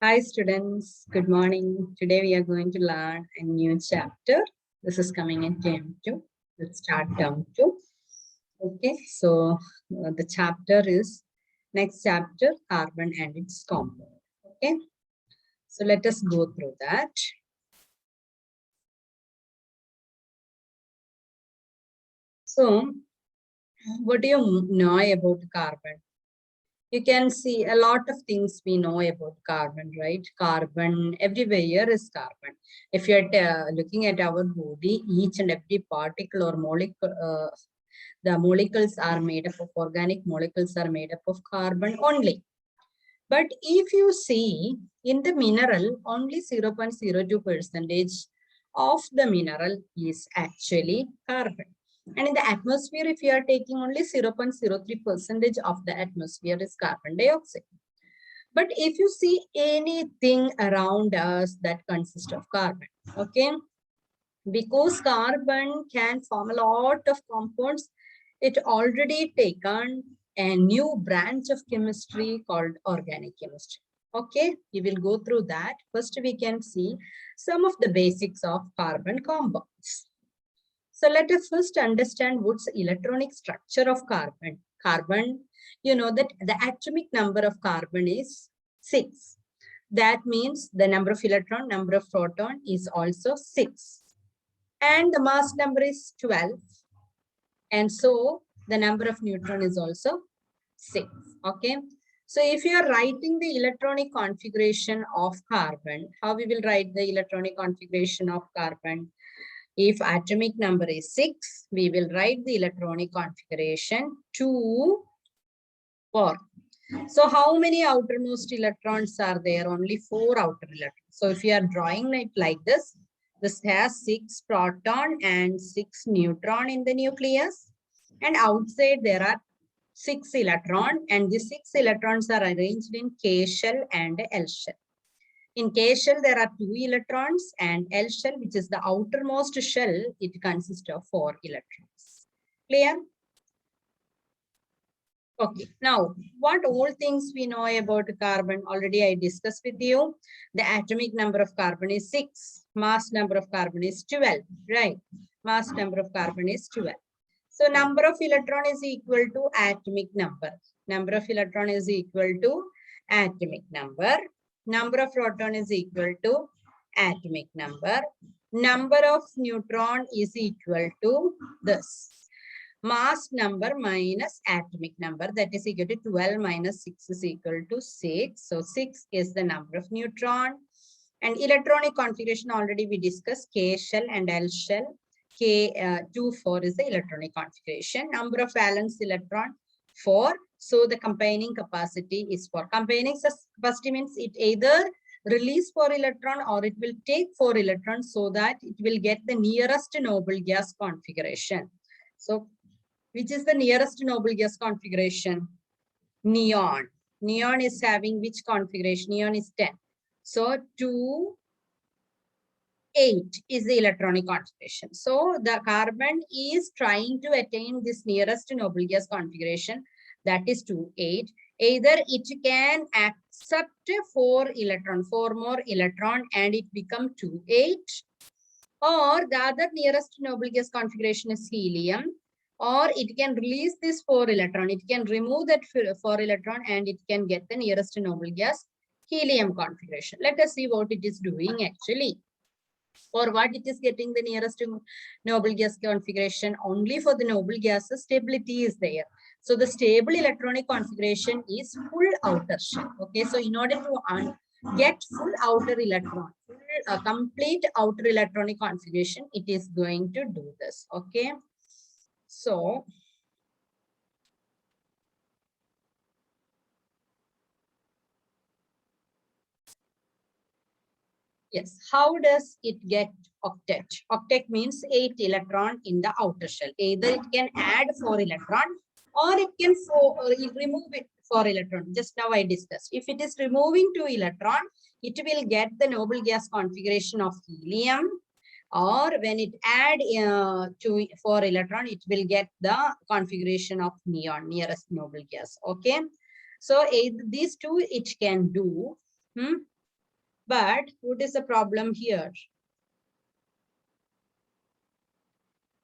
Hi students, good morning. Today we are going to learn a new chapter. This is coming in term 2. Let's start term 2. Okay, so the chapter is next chapter, carbon and its compound. Okay, so let us go through that. So what do you know about carbon? You can see a lot of things we know about carbon, right? Carbon, everywhere is carbon. If you're looking at our body, each and every particle or molecule, the molecules are made up of, organic molecules are made up of carbon only. But if you see in the mineral, only 0.02% of the mineral is actually carbon. And in the atmosphere, if you are taking only 0.03% of the atmosphere is carbon dioxide. But if you see anything around us that consists of carbon, okay, because carbon can form a lot of compounds, it already taken a new branch of chemistry called organic chemistry. Okay, we will go through that. First, we can see some of the basics of carbon compounds. So let us first understand what's the electronic structure of carbon. Carbon, you know that the atomic number of carbon is 6. That means the number of electron, number of proton is also 6. And the mass number is 12. And so the number of neutron is also 6. Okay. So if you are writing the electronic configuration of carbon, how we will write the electronic configuration of carbon? If atomic number is 6, we will write the electronic configuration 2, 4. So how many outermost electrons are there? Only 4 outer electrons. So if you are drawing it like this has 6 proton and 6 neutron in the nucleus. And outside there are 6 electron, and the 6 electrons are arranged in K shell and L shell. In K shell, there are 2 electrons, and L shell, which is the outermost shell, it consists of 4 electrons. Clear? Okay, now what all things we know about carbon? Already I discussed with you. The atomic number of carbon is 6. Mass number of carbon is 12, right? Mass number of carbon is 12. So number of electron is equal to atomic number. Number of electron is equal to atomic number. Number of proton is equal to atomic number. Number of neutron is equal to this. Mass number minus atomic number, that is equal to 12 minus 6 is equal to 6. So 6 is the number of neutron. And electronic configuration already we discussed, K shell and L shell. K 4 is the electronic configuration. Number of valence electron 4. So the combining capacity is 4. Combining capacity means it either release 4 electron or it will take 4 electrons so that it will get the nearest noble gas configuration. So which is the nearest noble gas configuration? Neon. Neon is having which configuration? Neon is 10. So 2, 8 is the electronic configuration. So the carbon is trying to attain this nearest noble gas configuration, that is 2, 8. Either it can accept 4 more electron and it become 2, 8. Or the other nearest noble gas configuration is helium. Or it can release this 4 electron. It can remove that 4 electron and it can get the nearest noble gas helium configuration. Let us see what it is doing actually. Or what it is getting the nearest noble gas configuration. Only for the noble gases, stability is there. So the stable electronic configuration is full outer shell. Okay, so in order to get full outer electron, complete outer electronic configuration, it is going to do this. Okay, so yes, how does it get octet? Octet means 8 electron in the outer shell. Either it can add 4 electron or it can remove it 4 electron. Just now I discussed. If it is removing 2 electron, it will get the noble gas configuration of helium. Or when it add 4 electron, it will get the configuration of neon, nearest noble gas. Okay. So these two it can do. But what is the problem here?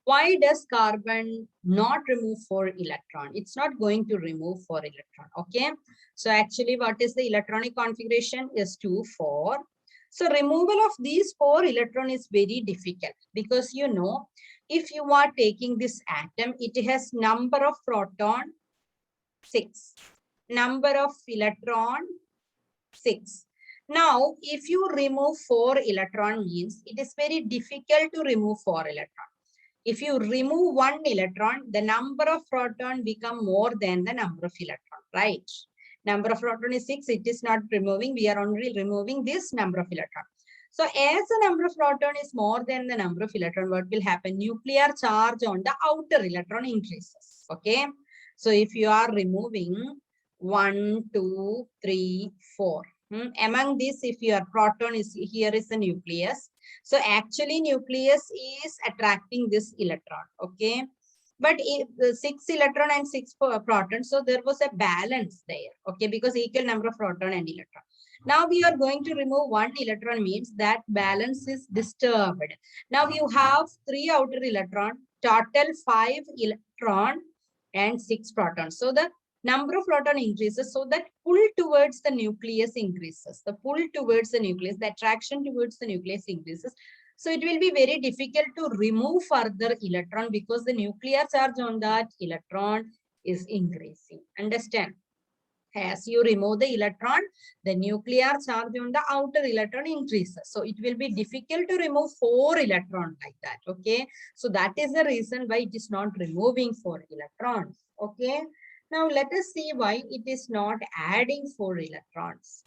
Why does carbon not remove 4 electron? It's not going to remove 4 electron. Okay. So actually, what is the electronic configuration? Is 2, 4. So removal of these 4 electron is very difficult because you know, if you are taking this atom, it has number of proton 6, number of electron 6. Now, if you remove 4 electron means it is very difficult to remove 4 electron. If you remove 1 electron, the number of proton become more than the number of electron, right? Number of proton is 6, it is not removing, we are only removing this number of electron. So as the number of proton is more than the number of electron, what will happen? Nuclear charge on the outer electron increases, okay? So if you are removing 1, 2, 3, 4, among these, if your proton is here is the nucleus. So actually nucleus is attracting this electron, okay? But if the 6 electron and 6 proton, so there was a balance there, okay? Because equal number of proton and electron. Now we are going to remove 1 electron means that balance is disturbed. Now you have 3 outer electron, total 5 electron and 6 protons. So the number of proton increases, so that pull towards the nucleus increases. The pull towards the nucleus, the attraction towards the nucleus increases. So it will be very difficult to remove further electron because the nuclear charge on that electron is increasing. Understand? As you remove the electron, the nuclear charge on the outer electron increases. So it will be difficult to remove 4 electrons like that. Okay. So that is the reason why it is not removing 4 electrons. Okay. Now let us see why it is not adding 4 electrons.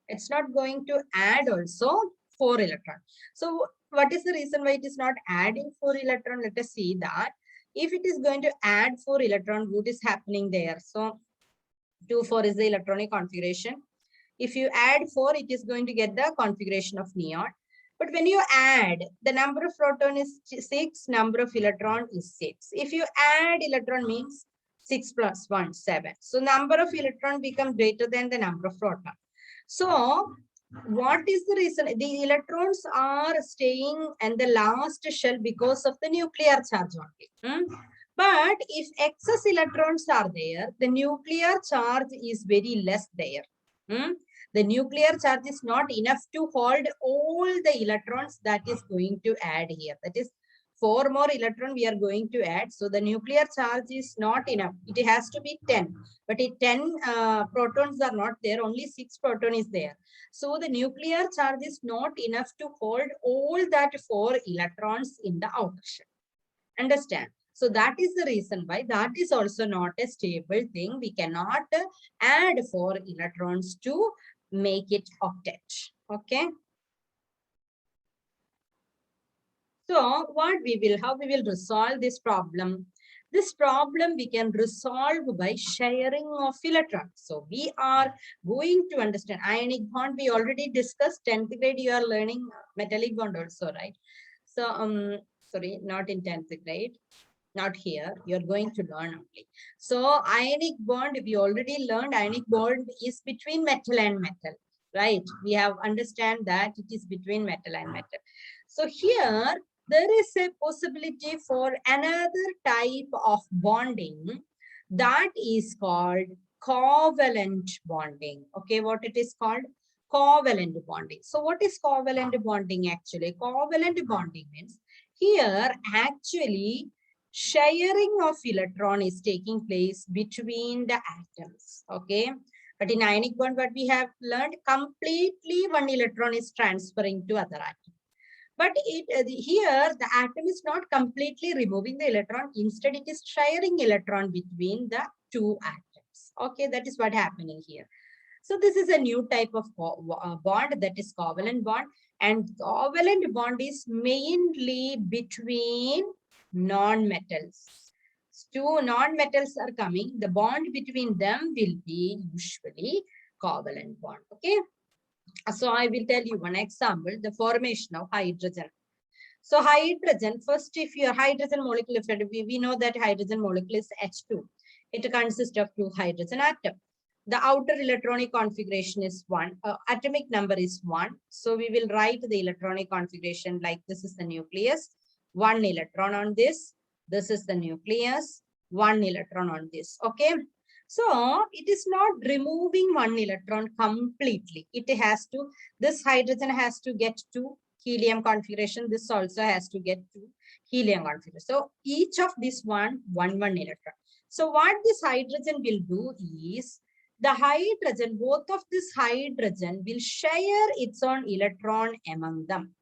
It's not going to add also 4 electrons. So what is the reason why it is not adding 4 electrons? Let us see that. If it is going to add 4 electrons, what is happening there? So 2, 4 is the electronic configuration. If you add 4, it is going to get the configuration of neon. But when you add, the number of proton is 6, number of electron is 6. If you add electron means 6 plus 1, 7. So number of electron becomes greater than the number of proton. So what is the reason? The electrons are staying in the last shell because of the nuclear charge only. But if excess electrons are there, the nuclear charge is very less there. The nuclear charge is not enough to hold all the electrons that is going to add here. That is 4 more electron we are going to add. So the nuclear charge is not enough. It has to be 10. But if 10 protons are not there, only 6 proton is there. So the nuclear charge is not enough to hold all that 4 electrons in the outer shell. Understand? So that is the reason why that is also not a stable thing. We cannot add 4 electrons to make it octet. Okay. So what we will, how we will resolve this problem? This problem we can resolve by sharing of electrons. So we are going to understand ionic bond. We already discussed 10th grade. You are learning metallic bond also, right? So sorry, not in 10th grade. Not here, you're going to learn only. So ionic bond, we already learned ionic bond is between metal and metal, right? We have understand that it is between metal and metal. So here, there is a possibility for another type of bonding that is called covalent bonding. Okay, what it is called? Covalent bonding. So what is covalent bonding actually? Covalent bonding means here actually sharing of electron is taking place between the atoms. Okay. But in ionic bond, what we have learned, completely one electron is transferring to other atom. But here, the atom is not completely removing the electron. Instead, it is sharing electron between the 2 atoms. Okay, that is what happening here. So this is a new type of bond, that is covalent bond. And covalent bond is mainly between non-metals. 2 non-metals are coming. The bond between them will be usually covalent bond. Okay. So I will tell you one example, the formation of hydrogen. So hydrogen, first if your hydrogen molecule, we know that hydrogen molecule is H2. It consists of 2 hydrogen atoms. The outer electronic configuration is 1. Atomic number is 1. So we will write the electronic configuration like this is the nucleus. 1 electron on this. This is the nucleus. 1 electron on this. Okay. So it is not removing 1 electron completely. It has to, this hydrogen has to get to helium configuration. This also has to get to helium configuration. So each of this one electron. So what this hydrogen will do is, the hydrogen, both of this hydrogen will share its own electron among them,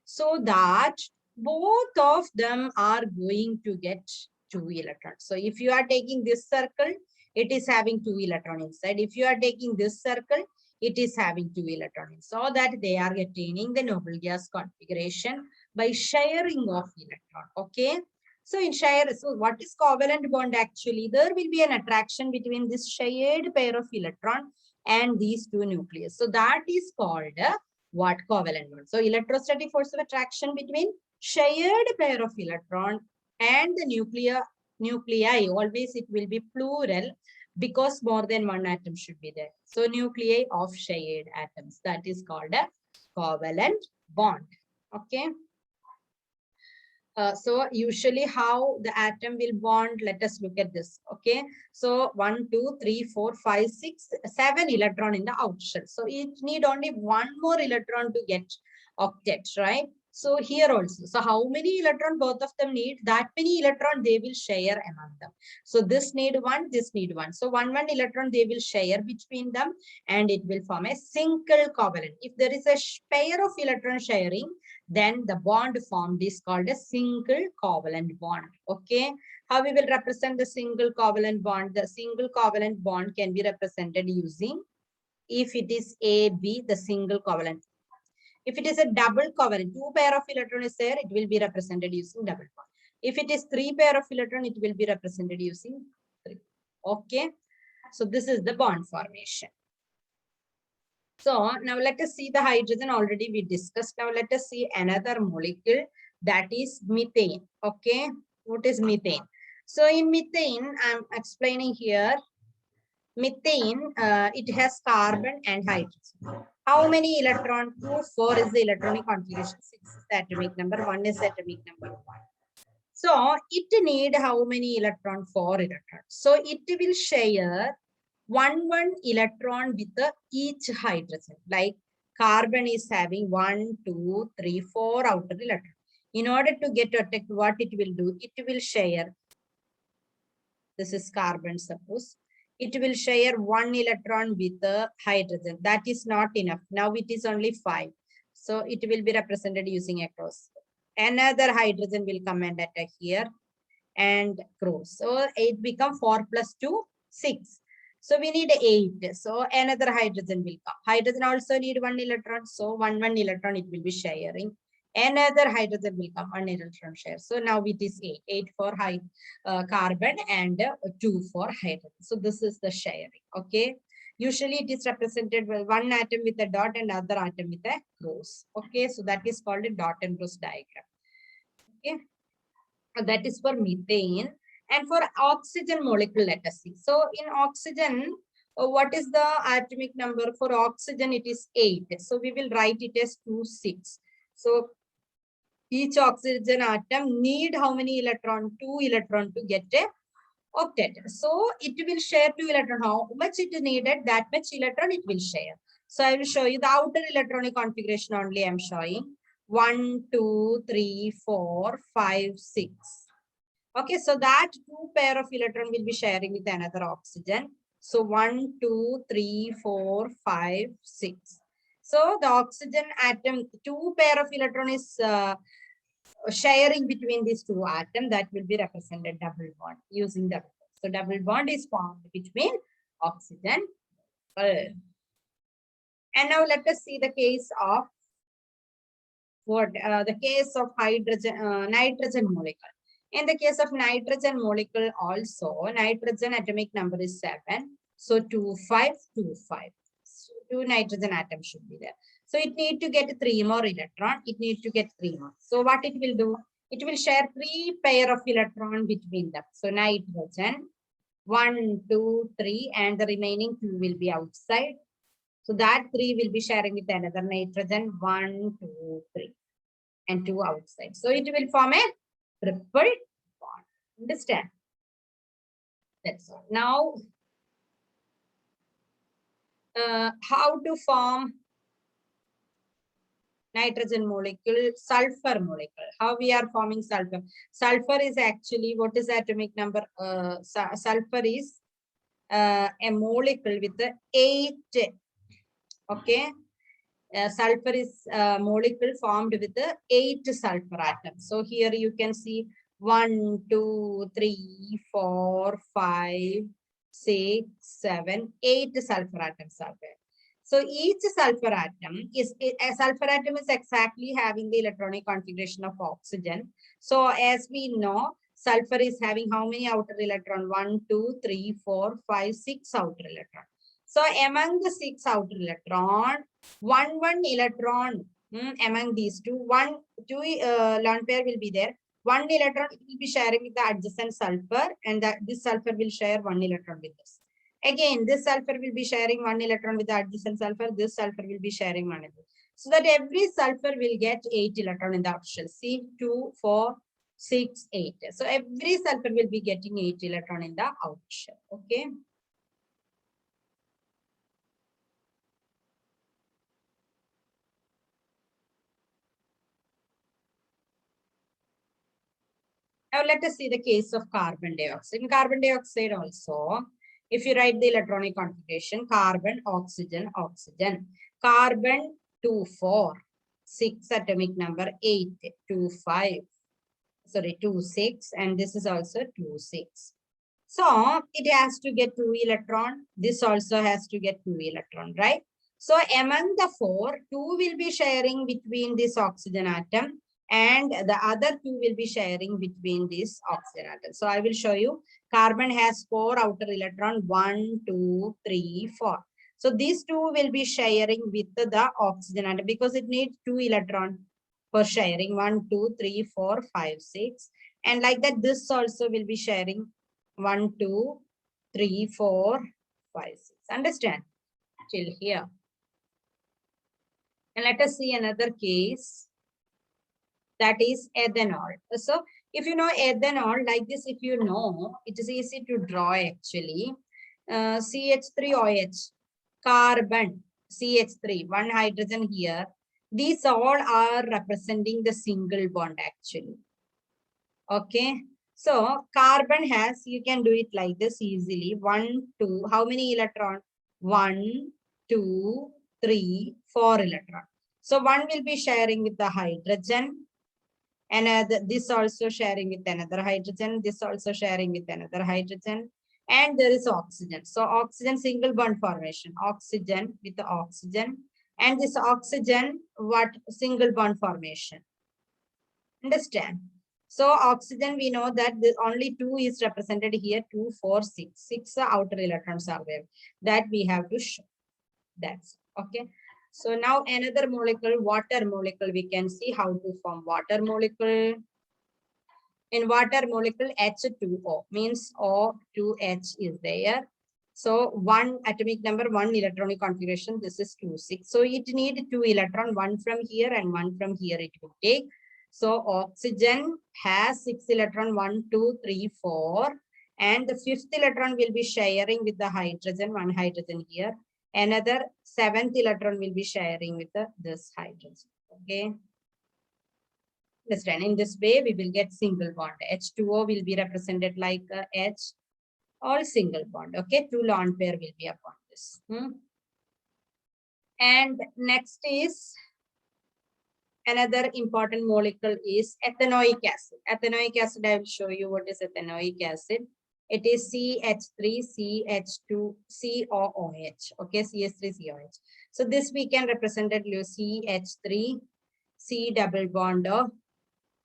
so that both of them are going to get 2 electrons. So if you are taking this circle, it is having 2 electrons inside. If you are taking this circle, it is having 2 electrons. So that they are attaining the noble gas configuration by sharing of electron. Okay. So in share, so what is covalent bond actually? There will be an attraction between this shared pair of electron and these 2 nucleus. So that is called what? Covalent bond. So electrostatic force of attraction between shared pair of electron and the nuclei. Always it will be plural because more than one atom should be there. So nuclei of shared atoms. That is called a covalent bond. Okay. So usually how the atom will bond, let us look at this. Okay, so 1 2 3 4 5 6 7 electron in the outer shell. So it need only one more electron to get octet, right? So here also, so how many electron both of them need? That many electron they will share among them. So this need 1, this need 1. So 1 electron they will share between them, and it will form a single covalent. If there is a pair of electron sharing, then the bond formed is called a single covalent bond. Okay, how we will represent the single covalent bond? The single covalent bond can be represented using, if it is AB, the single covalent. If it is a double covalent, 2 pair of electron is there, it will be represented using double bond. If it is 3 pair of electron, it will be represented using 3. Okay, so this is the bond formation. So now let us see the hydrogen already we discussed. Now let us see another molecule, that is methane. Okay, what is methane? So in methane, I'm explaining here. Methane, it has carbon and hydrogen. How many electron? 2, 4 is the electronic configuration. 6 is the atomic number. 1 is atomic number 1. So it need how many electron? 4 electrons. So it will share one electron with each hydrogen. Like carbon is having 1 2 3 4 outer electron. In order to get attacked, what it will do? It will share. This is carbon, suppose. It will share 1 electron with the hydrogen. That is not enough. Now it is only 5. So it will be represented using a cross. Another hydrogen will come and attack here and cross. So it become 4 plus 2, 6. So we need 8. So another hydrogen will come. Hydrogen also need 1 electron. So 1 electron it will be sharing. Another hydrogen will come, 1 electron share. So now it is 8. 8 for carbon and 2 for hydrogen. So this is the sharing. Okay. Usually it is represented with 1 atom with a dot and other atom with a cross. Okay. So that is called a dot and cross diagram. Okay. That is for methane. And for oxygen molecule, let us see. So in oxygen, what is the atomic number? For oxygen, it is 8. So we will write it as 2 6. So each oxygen atom need how many electron? 2 electron to get a octet. So it will share 2 electron. How much it is needed, that much electron it will share. So I will show you the outer electronic configuration only. I am showing 1 2 3 4 5 6. Okay, so that 2 pair of electron will be sharing with another oxygen. So 1 2 3 4 5 6. So the oxygen atom, 2 pair of electron is sharing between these 2 atoms. That will be represented double bond using double bond. So double bond is formed between oxygen. And now let us see the case of what the case of hydrogen nitrogen molecule. In the case of nitrogen molecule also, nitrogen atomic number is 7. So 2 5 2 5. So 2 nitrogen atoms should be there. So it need to get 3 more electron. It needs to get 3 more. So what it will do? It will share 3 pair of electron between them. So nitrogen 1, 2, 3, and the remaining 2 will be outside. So that 3 will be sharing with another nitrogen, 1, 2, 3, and 2 outside. So it will form a triple bond. Understand? That's all. Now, how to form nitrogen molecule, sulfur molecule. How we are forming sulfur? Sulfur is actually, what is atomic number? Sulfur is a molecule with 8. Okay. Sulfur is a molecule formed with 8 sulfur atoms. So here you can see 1, 2, 3, 4, 5, 6, 7, 8 sulfur atoms are there. So each sulfur atom is a sulfur atom is exactly having the electronic configuration of oxygen. So as we know, sulfur is having how many outer electron? 1, 2, 3, 4, 5, 6 outer electron. So among the 6 outer electron, one electron among these two, two lone pair will be there. One electron will be sharing with the adjacent sulfur, and this sulfur will share 1 electron with this. Again, this sulfur will be sharing 1 electron with the adjacent sulfur. This sulfur will be sharing 1 electron. So that every sulfur will get 8 electron in the outer shell. See, 2, 4, 6, 8. So every sulfur will be getting 8 electron in the outer shell. Okay. Now let us see the case of carbon dioxide. In carbon dioxide also, if you write the electronic configuration, carbon, oxygen, oxygen, carbon 2, 4, 6 atomic number, 8, 2, 5, sorry, 2, 6, and this is also 2, 6. So it has to get 2 electron. This also has to get 2 electron, right? So among the 4, 2 will be sharing between this oxygen atom, and the other 2 will be sharing between this oxygen atom. So I will show you. Carbon has 4 outer electron, 1, 2, 3, 4. So these 2 will be sharing with the oxygen atom because it needs 2 electron for sharing. 1, 2, 3, 4, 5, 6. And like that, this also will be sharing 1, 2, 3, 4, 5, 6. Understand? Till here. And let us see another case. That is ethanol. So if you know ethanol, like this, if you know, it is easy to draw actually. CH3OH, carbon, CH3, one hydrogen here. These all are representing the single bond actually. Okay. So carbon has, you can do it like this easily. 1, 2, how many electron? 1, 2, 3, 4 electron. So one will be sharing with the hydrogen. And this also sharing with another hydrogen. This also sharing with another hydrogen. And there is oxygen. So oxygen single bond formation. Oxygen with the oxygen. And this oxygen, what? Single bond formation. Understand? So oxygen, we know that only 2 is represented here, 2, 4, 6. 6 outer electrons are there. That we have to show. That's okay. So now another molecule, water molecule, we can see how to form water molecule. In water molecule, H2O means O2H is there. So one atomic number, 1 electronic configuration, this is 2, 6. So it needs 2 electron, 1 from here and 1 from here it will take. So oxygen has 6 electron, 1, 2, 3, 4. And the 5th electron will be sharing with the hydrogen, 1 hydrogen here. Another 7th electron will be sharing with this hydrogen. Okay. Understand? In this way, we will get single bond. H2O will be represented like H, all single bond. Okay. 2 lone pair will be upon this. And next is another important molecule is ethanoic acid. Ethanoic acid, I will show you what is ethanoic acid. It is CH3, CH2, COOH. Okay, CH3COH. So this we can represent it CH3, C double bond of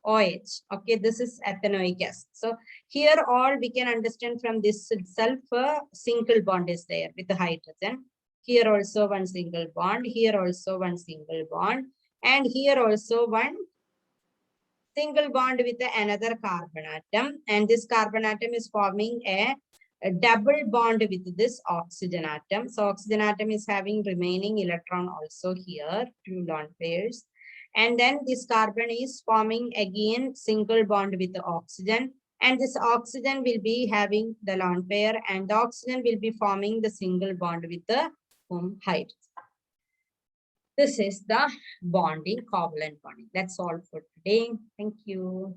OH. Okay, this is ethanoic acid. So here all we can understand from this itself, single bond is there with the hydrogen. Here also one single bond. Here also one single bond. And here also one single bond with another carbon atom. And this carbon atom is forming a a double bond with this oxygen atom. So oxygen atom is having remaining electron also here, 2 lone pairs. And then this carbon is forming again single bond with the oxygen. And this oxygen will be having the lone pair, and the oxygen will be forming the single bond with the hydrogen. This is the bonding, covalent bonding. That's all for today. Thank you.